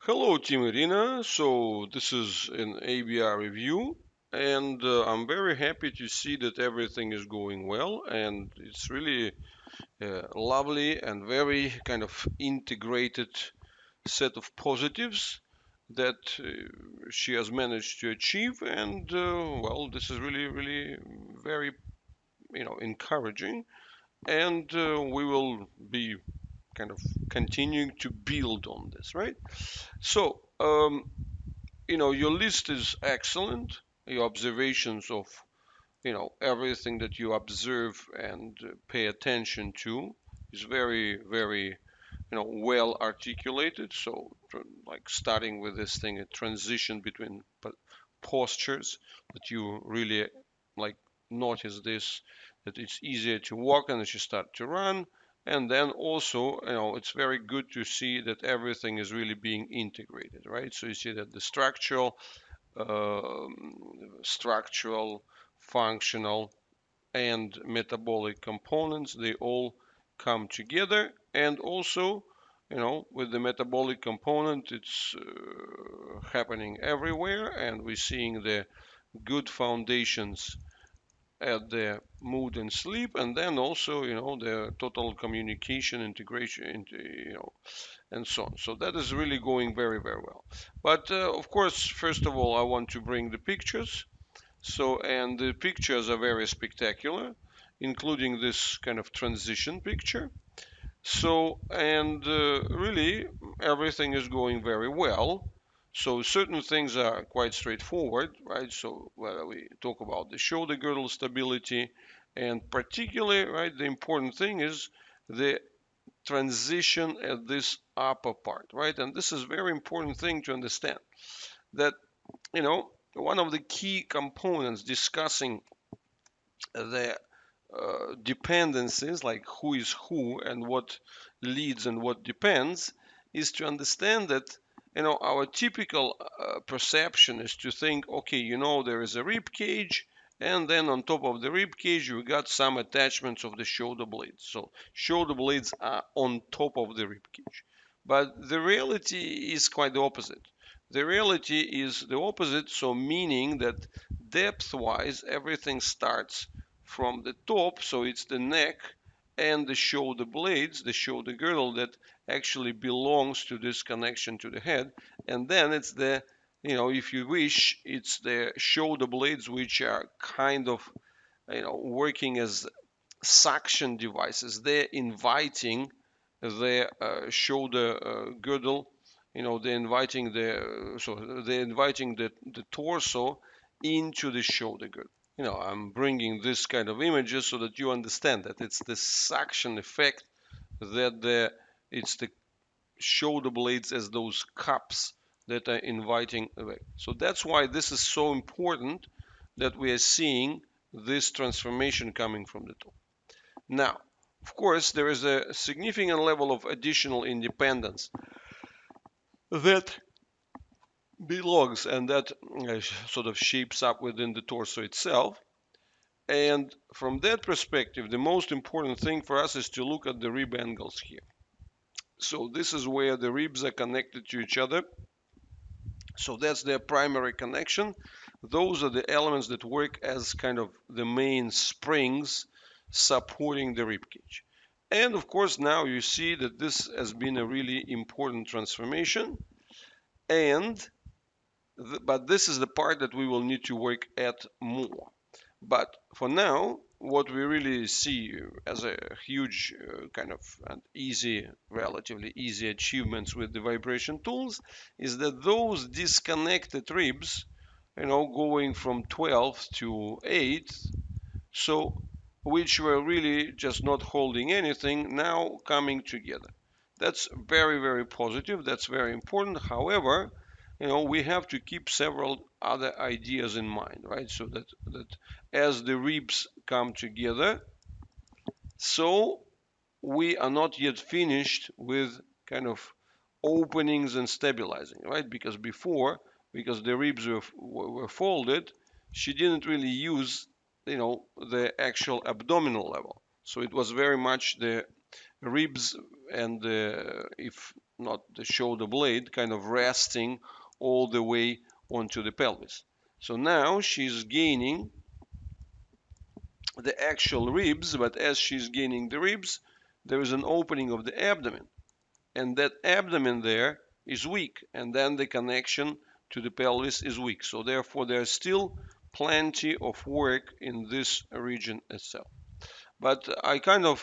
Hello, Team Irina. So this is an ABR review, and I'm very happy to see that everything is going well, and it's really lovely and very kind of integrated set of positives that she has managed to achieve, and well, this is really very encouraging, and we will be kind of continuing to build on this, right? So. Your list is excellent. Your observations of, everything that you observe and pay attention to is very, well articulated. So, like starting with this thing, a transition between postures that you really like notice this, that it's easier to walk and as you start to run. And then also, it's very good to see that everything is really being integrated, right? So you see that the structural, functional, and metabolic components, they all come together. And also, with the metabolic component, it's happening everywhere, and we're seeing the good foundations at the mood and sleep, and then also, the total communication integration into, and so on. So that is really going very well. But of course, first of all, I want to bring the pictures. So, and the pictures are very spectacular, including this kind of transition picture. So, and really, everything is going very well. So, certain things are quite straightforward, right? So, whether we talk about the shoulder girdle stability, and particularly, right, the important thing is the transition at this upper part, right? And this is very important thing to understand that, one of the key components discussing the dependencies, like who is who and what leads and what depends, is to understand that our typical perception is to think, okay, there is a rib cage, and then on top of the rib cage you got some attachments of the shoulder blades. So shoulder blades are on top of the rib cage, but the reality is quite the opposite. The reality is the opposite, so meaning that depth wise everything starts from the top, so it's the neck and the shoulder blades, the shoulder girdle, that actually belongs to this connection to the head. And then it's the, if you wish, it's the shoulder blades which are kind of, working as suction devices. They're inviting the shoulder girdle, they're inviting the torso into the shoulder girdle. I'm bringing this kind of images so that you understand that it's the suction effect, that it's the shoulder blades as those cups that are inviting away. So that's why this is so important, that we are seeing this transformation coming from the top. Now, of course, there is a significant level of additional independence that belongs and that sort of shapes up within the torso itself. And from that perspective, the most important thing for us is to look at the rib angles here. So this is where the ribs are connected to each other. So that's their primary connection. Those are the elements that work as kind of the main springs supporting the rib cage. And of course, now you see that this has been a really important transformation. And but this is the part that we will need to work at more. But for now, what we really see as a huge kind of easy, relatively easy achievements with the vibration tools is that those disconnected ribs, going from 12th to 8th, so which were really just not holding anything, now coming together. That's very positive. That's very important. However, we have to keep several other ideas in mind, right? So that as the ribs come together, so we are not yet finished with kind of openings and stabilizing, right? Because the ribs were folded, she didn't really use, the actual abdominal level. So it was very much the ribs and if not the shoulder blade, kind of resting all the way onto the pelvis. So now she's gaining the actual ribs, but as she's gaining the ribs, there is an opening of the abdomen, and that abdomen there is weak, and then the connection to the pelvis is weak. So therefore, there's still plenty of work in this region itself. But I kind of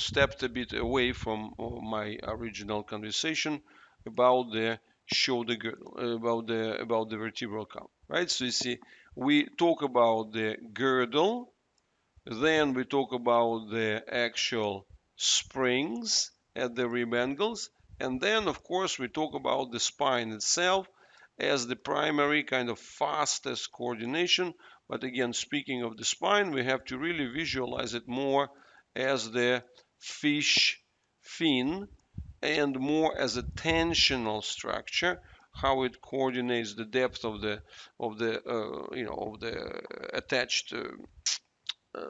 stepped a bit away from my original conversation about the shoulder girdle, about the vertebral column, right? So you see, we talk about the girdle, then we talk about the actual springs at the rib angles, and then of course we talk about the spine itself as the primary kind of fastest coordination. But again, speaking of the spine, we have to really visualize it more as the fish fin and more as a tensional structure, how it coordinates the depth of the of the attached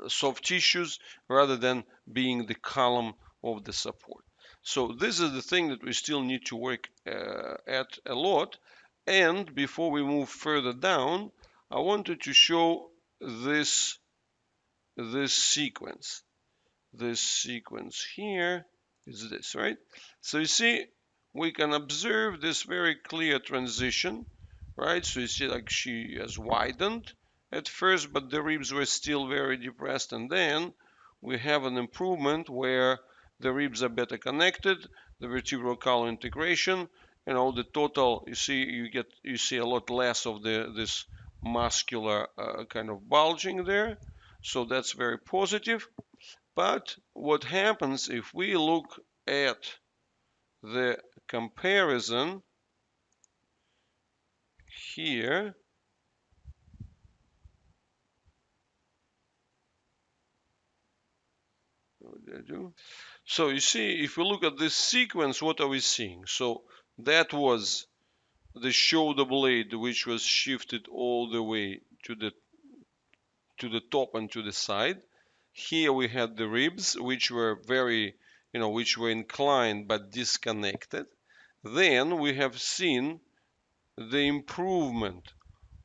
soft tissues rather than being the column of the support. So this is the thing that we still need to work at a lot. And before we move further down, I wanted to show this this sequence. This sequence here is this, right? So you see, we can observe this very clear transition, right? So you see, like she has widened at first, but the ribs were still very depressed, and then we have an improvement where the ribs are better connected, the vertebral column integration, the total. You see a lot less of this muscular kind of bulging there, so that's very positive. But what happens if we look at the comparison here? So you see, if we look at this sequence, what are we seeing? So that was the shoulder blade, which was shifted all the way to the top and to the side. Here we had the ribs, which were which were inclined but disconnected. Then we have seen the improvement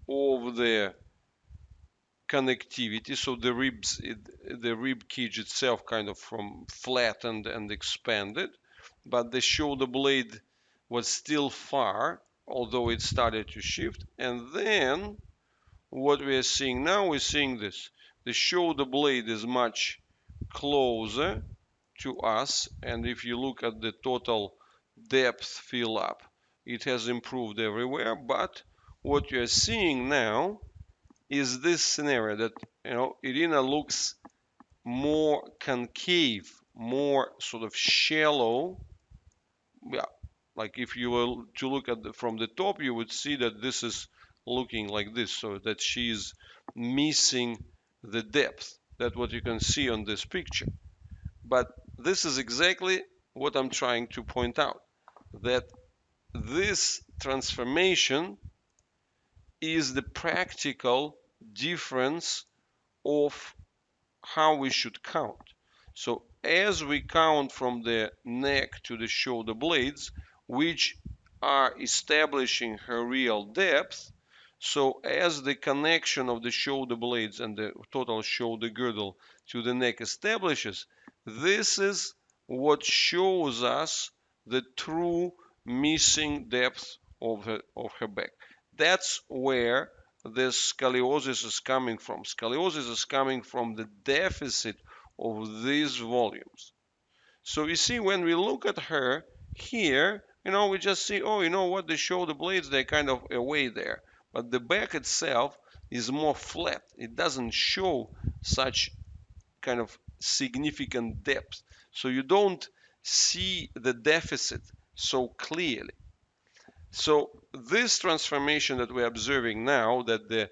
of the connectivity. So the rib cage itself kind of from flattened and expanded, but the shoulder blade was still far, although it started to shift. And then what we are seeing now, we're seeing this. The shoulder blade is much closer to us, and if you look at the total depth fill up, it has improved everywhere. But what you're seeing now is this scenario that Irina looks more concave, more sort of shallow. Yeah, like if you were to look at from the top, you would see that this is looking like this, so that she's missing the depth. That's what you can see on this picture. But this is exactly what I'm trying to point out, that this transformation is the practical difference of how we should count. So as we count from the neck to the shoulder blades, which are establishing her real depth, so as the connection of the shoulder blades and the total shoulder girdle to the neck establishes, this is what shows us the true missing depth of her back. That's where this scoliosis is coming from. Scoliosis is coming from the deficit of these volumes. So you see, when we look at her here, we just see, oh, you know what, the shoulder blades, they're kind of away there. But the back itself is more flat. It doesn't show such kind of significant depth. So you don't see the deficit so clearly. So this transformation that we're observing now, that the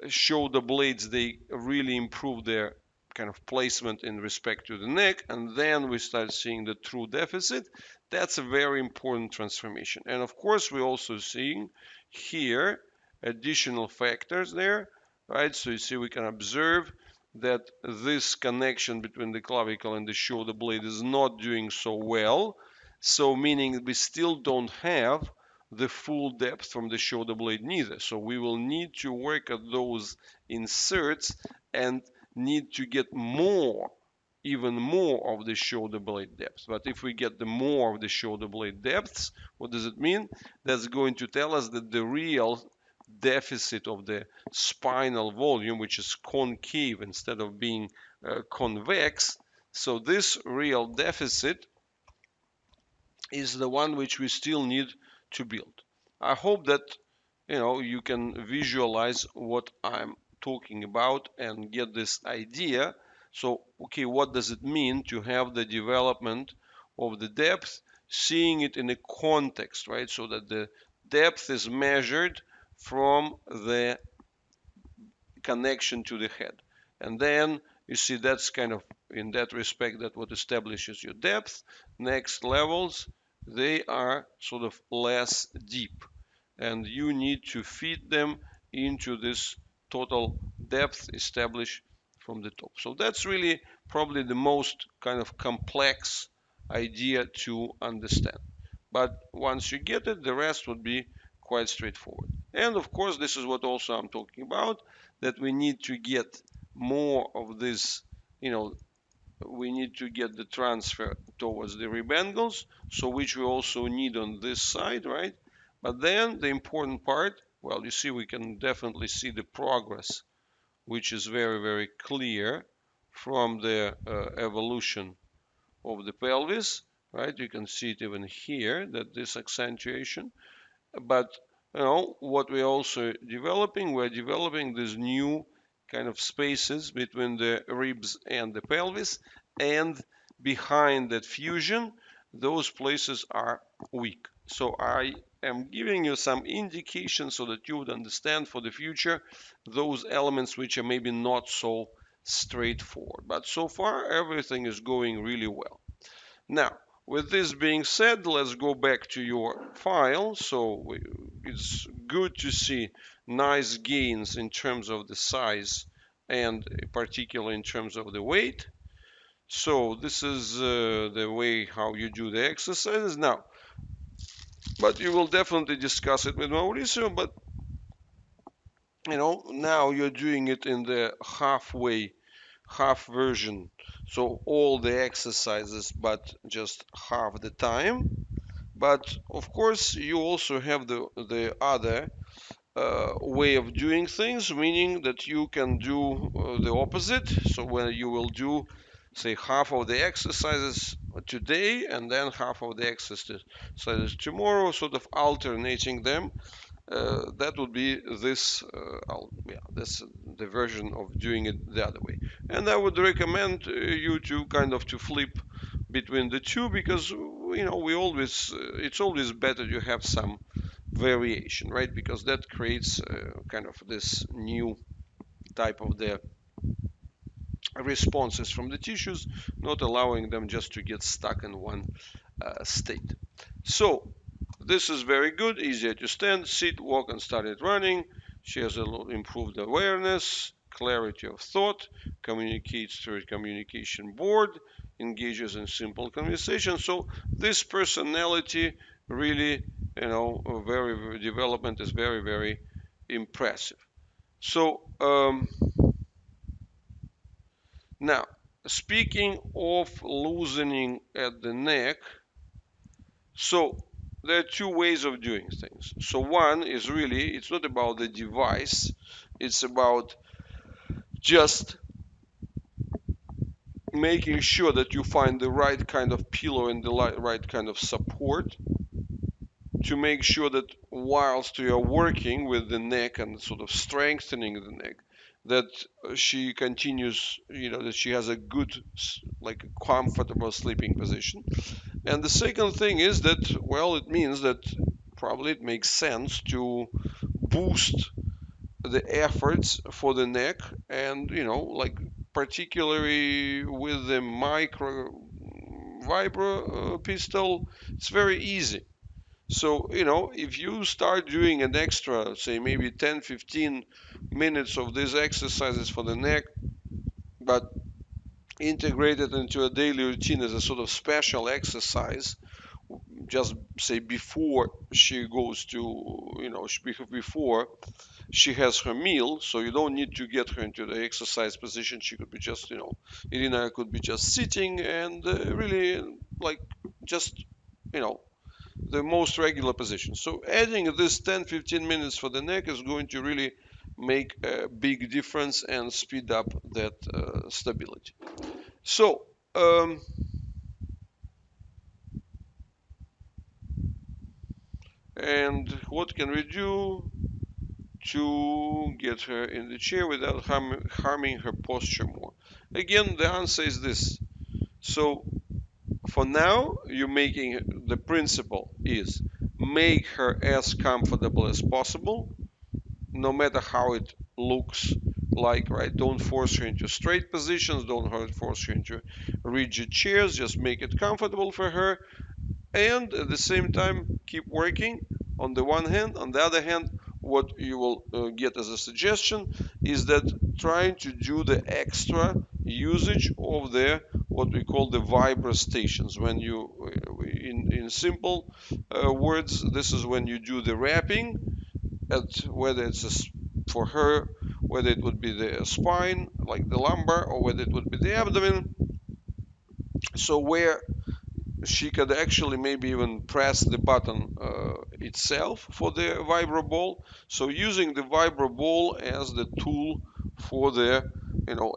shoulder blades, they really improve their kind of placement in respect to the neck, and then we start seeing the true deficit. That's a very important transformation. And of course, we're also seeing here additional factors there, right? So you see, we can observe that this connection between the clavicle and the shoulder blade is not doing so well. So meaning we still don't have the full depth from the shoulder blade neither. So we will need to work at those inserts and need to get more, even more of the shoulder blade depth. But if we get the more of the shoulder blade depths, what does it mean? That's going to tell us that the real deficit of the spinal volume, which is concave instead of being convex. So this real deficit is the one which we still need to build. I hope that you can visualize what I'm talking about and get this idea. So, okay, what does it mean to have the development of the depth, seeing it in a context, right? So that the depth is measured from the connection to the head. And then you see that's kind of in that respect that what establishes your depth. Next levels, they are sort of less deep and you need to feed them into this total depth established from the top. So that's really probably the most kind of complex idea to understand. But once you get it, the rest would be quite straightforward. And of course, this is what also I'm talking about, that we need to get more of this, we need to get the transfer towards the rib angles, so which we also need on this side, right? But then the important part, well, you see, we can definitely see the progress, which is very, very clear from the evolution of the pelvis, right? You can see it even here, that this accentuation. But what we're also developing, we're developing these new kind of spaces between the ribs and the pelvis, and behind that fusion, those places are weak. So I am giving you some indications so that you would understand for the future those elements which are maybe not so straightforward. But so far, everything is going really well. Now, with this being said, let's go back to your file. So it's good to see nice gains in terms of the size and particularly in terms of the weight. So this is the way how you do the exercises now. But you will definitely discuss it with Mauricio. But now you're doing it in the half version. So all the exercises, but just half the time. But of course, you also have the other way of doing things, meaning that you can do the opposite. So where you will do, say, half of the exercises today and then half of the exercises tomorrow, sort of alternating them. That would be this, yeah, this the version of doing it the other way. And I would recommend you to kind of to flip between the two because we always it's always better to have some variation, right? Because that creates kind of this new type of the responses from the tissues, not allowing them just to get stuck in one state. So this is very good, easier to stand, sit, walk, and started running. She has a little improved awareness, clarity of thought, communicates through a communication board, engages in simple conversation. So this personality really, very development is very, very impressive. So now, speaking of loosening at the neck, so there are two ways of doing things. So one is really, it's not about the device, it's about just making sure that you find the right kind of pillow and the right kind of support to make sure that whilst you are working with the neck and sort of strengthening the neck, that she continues, that she has a good, like a comfortable sleeping position. And the second thing is that, well, it means that probably it makes sense to boost the efforts for the neck and, like particularly with the micro vibro pistol, it's very easy. So, if you start doing an extra, say maybe 10, 15 minutes of these exercises for the neck, but integrated into a daily routine as a sort of special exercise, just say before she goes to, before she has her meal, so you don't need to get her into the exercise position. She could be just, Irina could be just sitting and really like just, you know, the most regular position. So adding this 10-15 minutes for the neck is going to really make a big difference and speed up that stability. So, and what can we do to get her in the chair without harming her posture more? Again, the answer is this. So for now, you're making the principle is make her as comfortable as possible, no matter how it looks like, right? Don't force her into straight positions, don't force her into rigid chairs, just make it comfortable for her, and at the same time keep working on the one hand. On the other hand, what you will get as a suggestion is that trying to do the extra usage of the what we call the vibra stations. When you in simple words, this is when you do the wrapping at whether it's for her, whether it would be the spine like the lumbar, or whether it would be the abdomen, so where she could actually maybe even press the button itself for the vibro ball. So using the vibro ball as the tool for the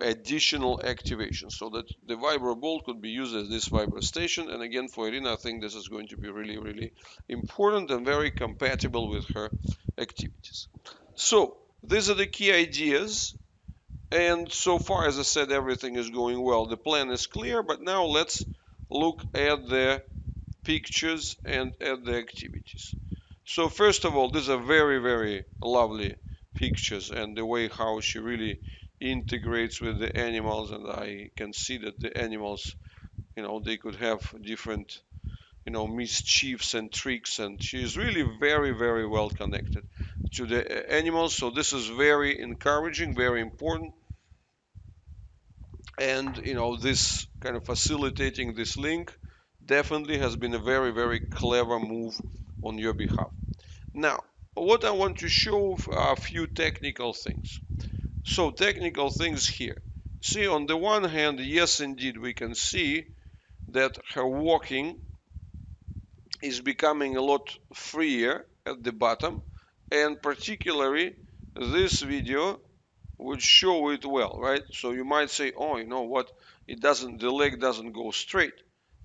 additional activation, so that the vibro ball could be used as this vibro station. And again, for Irina, I think this is going to be really, really important and very compatible with her activities. So these are the key ideas. And so far, as I said, everything is going well. The plan is clear, but now let's look at the pictures and at the activities. So first of all, these are very, very lovely pictures, and the way how she really integrates with the animals, and I can see that the animals, they could have different, mischiefs and tricks, and she is really very, very well connected to the animals. So this is very encouraging, very important, and this kind of facilitating this link definitely has been a very, very clever move on your behalf. Now, what I want to show are a few technical things. So technical things here. See, on the one hand, yes, indeed, we can see that her walking is becoming a lot freer at the bottom, and particularly this video would show it well, right? So you might say, oh, you know what, the leg doesn't go straight,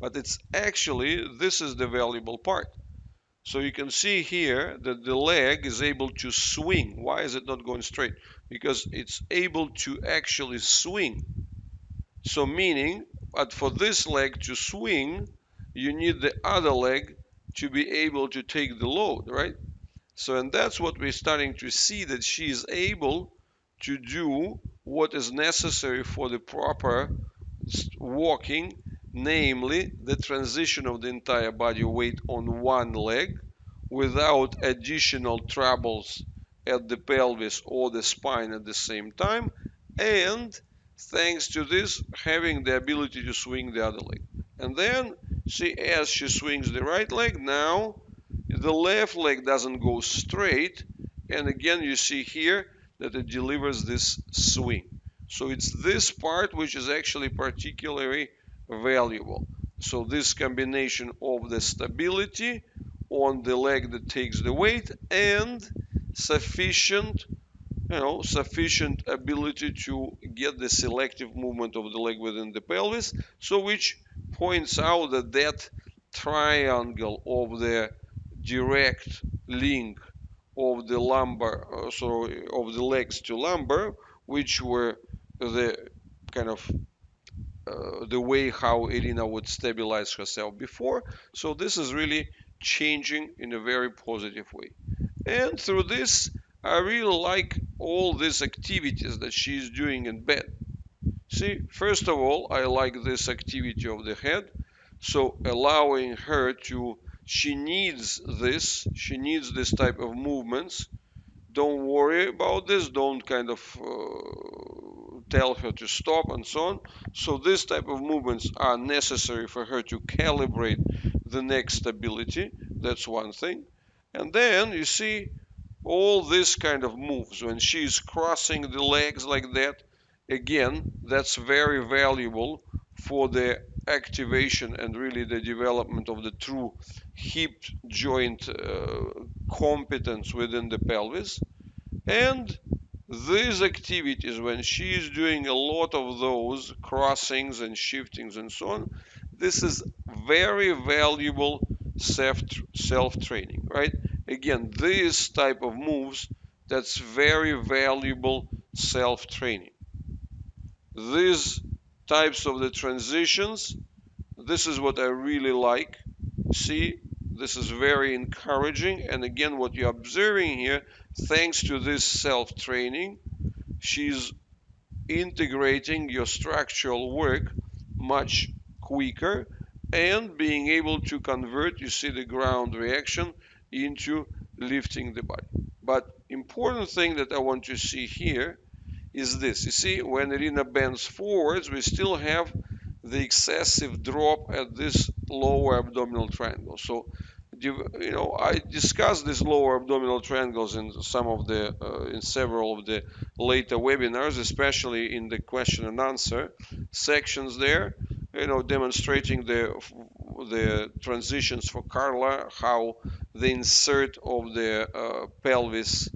but it's actually, this is the valuable part. So you can see here that the leg is able to swing. Why is it not going straight? Because it's able to actually swing. So meaning, but for this leg to swing, you need the other leg to be able to take the load, right? So, and that's what we're starting to see, that she is able to do what is necessary for the proper walking, namely the transition of the entire body weight on one leg without additional troubles at the pelvis or the spine at the same time, and thanks to this, having the ability to swing the other leg. And then, see, as she swings the right leg, now the left leg doesn't go straight, and again you see here that it delivers this swing. So it's this part which is actually particularly valuable. So this combination of the stability on the leg that takes the weight and sufficient sufficient ability to get the selective movement of the leg within the pelvis, so which points out that that triangle of the direct link of the lumbar, so of the legs to lumbar, which were the kind of the way how Irina would stabilize herself before. So this is really changing in a very positive way. And through this, I really like all these activities that she's doing in bed. See, first of all, I like this activity of the head. So allowing her to, she needs this type of movements. Don't worry about this, don't kind of tell her to stop and so on. So this type of movements are necessary for her to calibrate the neck stability. That's one thing. And then you see all this kind of moves when she's crossing the legs like that. Again, that's very valuable for the activation and really the development of the true hip joint competence within the pelvis. And these activities, when she is doing a lot of those crossings and shiftings and so on, this is very valuable self-training, right? Again, this type of moves, that's very valuable self-training. These types of the transitions, this is what I really like. See, this is very encouraging. And again, what you're observing here, thanks to this self-training, she's integrating your structural work much quicker and being able to convert, you see the ground reaction, into lifting the body. But important thing that I want to see here is this. You see, when Irina bends forwards, we still have the excessive drop at this lower abdominal triangle. So, I discussed these lower abdominal triangles in some of the, in several of the later webinars, especially in the question and answer sections there. Demonstrating the transitions for Carla, how the insert of the pelvis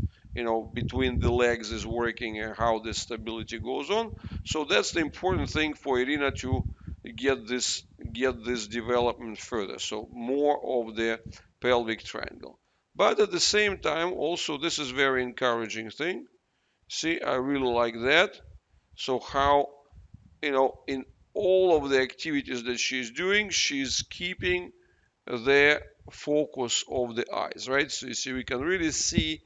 between the legs is working and how the stability goes on. So that's the important thing for Irina to get this development further. So more of the pelvic triangle. But at the same time, also this is very encouraging thing. See, I really like that. So how, in all of the activities that she's doing, she's keeping the focus of the eyes, right? So you see, we can really see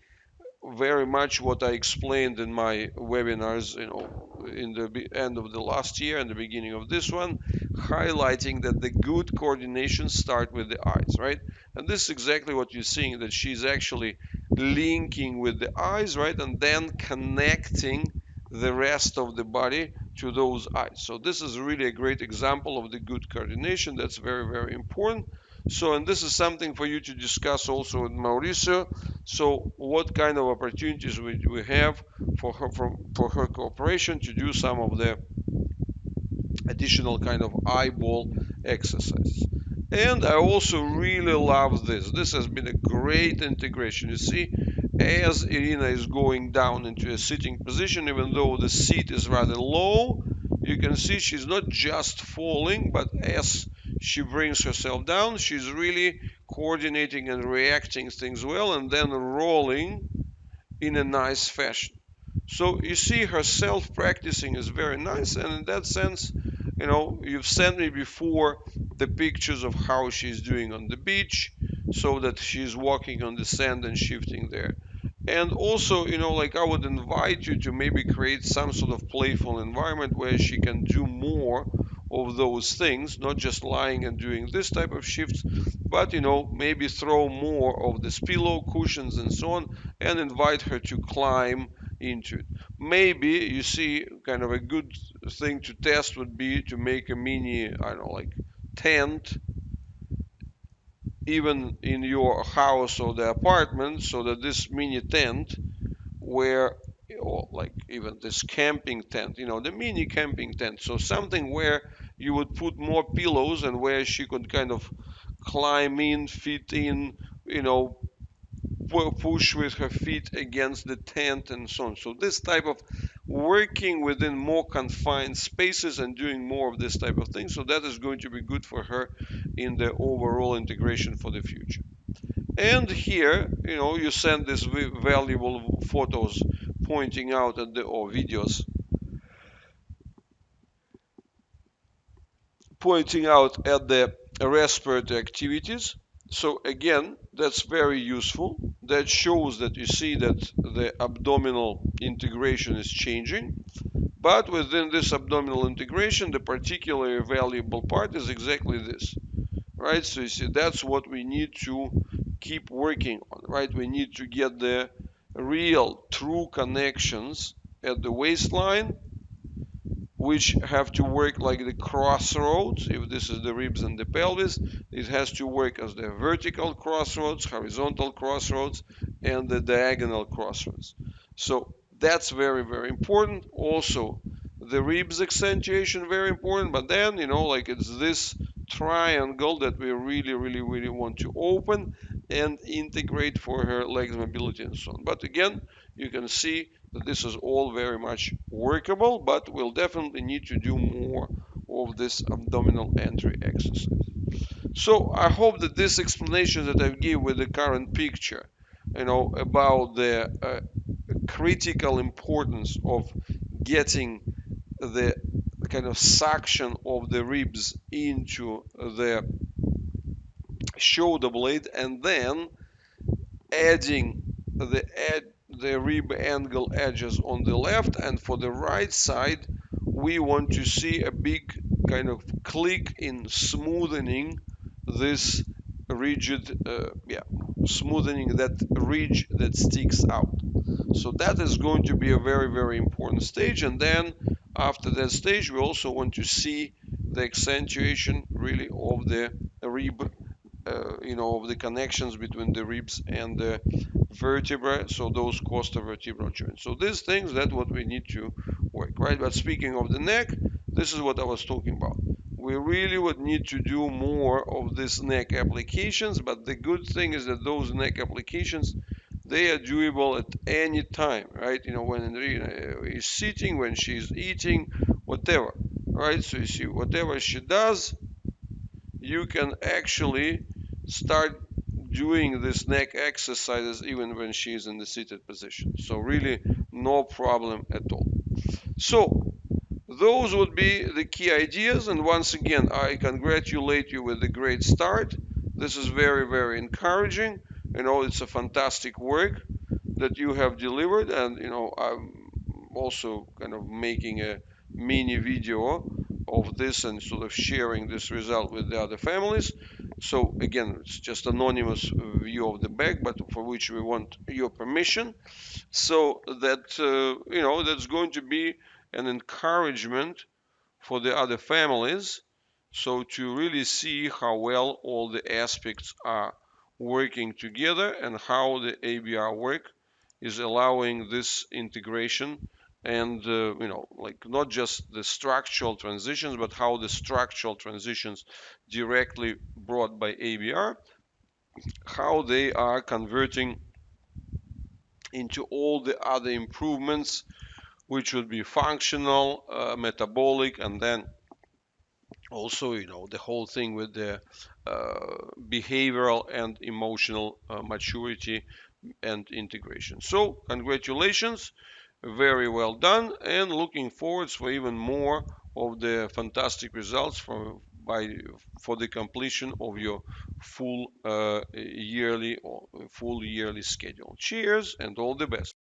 very much what I explained in my webinars, in the end of the last year and the beginning of this one, highlighting that the good coordination start with the eyes, right? And this is exactly what you're seeing, that she's actually linking with the eyes, right? And then connecting the rest of the body to those eyes. So this is really a great example of the good coordination. That's very, very important. So, and this is something for you to discuss also with Mauricio. So, what kind of opportunities we have for her cooperation to do some of the additional kind of eyeball exercises. And I also really love this. This has been a great integration. You see, as Irina is going down into a sitting position, even though the seat is rather low, you can see she's not just falling, but as she brings herself down, she's really coordinating and reacting things well, and then rolling in a nice fashion. So you see her self-practicing is very nice, and in that sense, you've sent me before the pictures of how she's doing on the beach, so that she's walking on the sand and shifting there. And also, like I would invite you to maybe create some sort of playful environment where she can do more of those things, not just lying and doing this type of shifts, but maybe throw more of this pillow cushions and so on, and invite her to climb into it. Maybe you see, kind of a good thing to test would be to make a mini, I don't know, like tent, even in your house or the apartment, so that this mini tent, where, or like even this camping tent, the mini camping tent, so something where you would put more pillows and where she could kind of climb in, fit in, you know, push with her feet against the tent and so on. So this type of working within more confined spaces and doing more of this type of thing, so that is going to be good for her in the overall integration for the future. And here, you send these valuable photos pointing out at the, or videos pointing out at the respiratory activities. So again, that's very useful. That shows that you see that the abdominal integration is changing. But within this abdominal integration, the particularly valuable part is exactly this, right? So you see, that's what we need to keep working on, right? We need to get the real, true connections at the waistline which have to work like the crossroads. If this is the ribs and the pelvis, it has to work as the vertical crossroads, horizontal crossroads, and the diagonal crossroads. So that's very, very important. Also, the ribs accentuation, very important. But then, like it's this triangle that we really, really, really want to open and integrate for her legs mobility and so on. But again, you can see that this is all very much workable, but we'll definitely need to do more of this abdominal entry exercise. So I hope that this explanation that I've given with the current picture, about the critical importance of getting the kind of suction of the ribs into the shoulder blade and then adding the rib angle edges on the left, and for the right side we want to see a big kind of click in smoothening this rigid smoothening that ridge that sticks out. So that is going to be a very, very important stage. And then after that stage we also want to see the accentuation really of the rib, of the connections between the ribs and the vertebra, so those costovertebral joints. So these things, that's what we need to work, right? But speaking of the neck, this is what I was talking about. We really would need to do more of these neck applications, but the good thing is that those neck applications, they are doable at any time, right? When Irina is sitting, when she's eating, whatever, right? So you see, whatever she does, you can actually start doing this neck exercises even when she's in the seated position. So really no problem at all. So those would be the key ideas. And once again, I congratulate you with a great start. This is very, very encouraging. It's a fantastic work that you have delivered. And, I'm also kind of making a mini video of this and sort of sharing this result with the other families. So again, it's just anonymous view of the back, but for which we want your permission, so that that's going to be an encouragement for the other families, so to really see how well all the aspects are working together and how the ABR work is allowing this integration, and like not just the structural transitions, but how the structural transitions directly brought by ABR, how they are converting into all the other improvements, which would be functional, metabolic, and then also the whole thing with the behavioral and emotional maturity and integration. So congratulations, very well done, and looking forward for even more of the fantastic results for the completion of your full yearly schedule. Cheers and all the best.